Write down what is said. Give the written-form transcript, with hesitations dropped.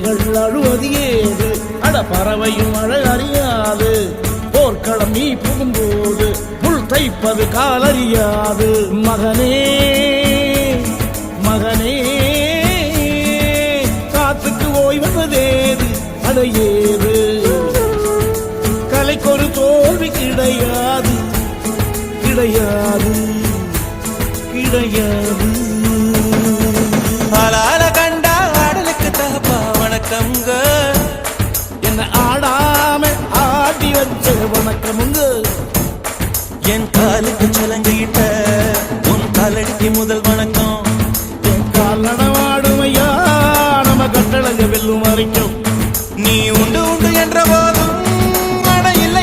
கிளிகள் அழுவது ஏது, அட பறவையும் அழகறியாது. போர்க்களம் நீ புகும்போது முள் தைப்பது காலறியாது. மகனே மகனே காத்துக்கு ஓய்வதேது, அடையேது. கலைக்கொரு தோல்வி கிடையாது கிடையாது கிடையாது. ஆளால கண்டா ஆடலுக்கு தகப்பா வணக்கம்ங்க. என்ன ஆடாம ஆடி வச்ச வணக்கமுங்க. என் காலுக்கு சலங்கிட்ட உன் காலடிக்கு முதல்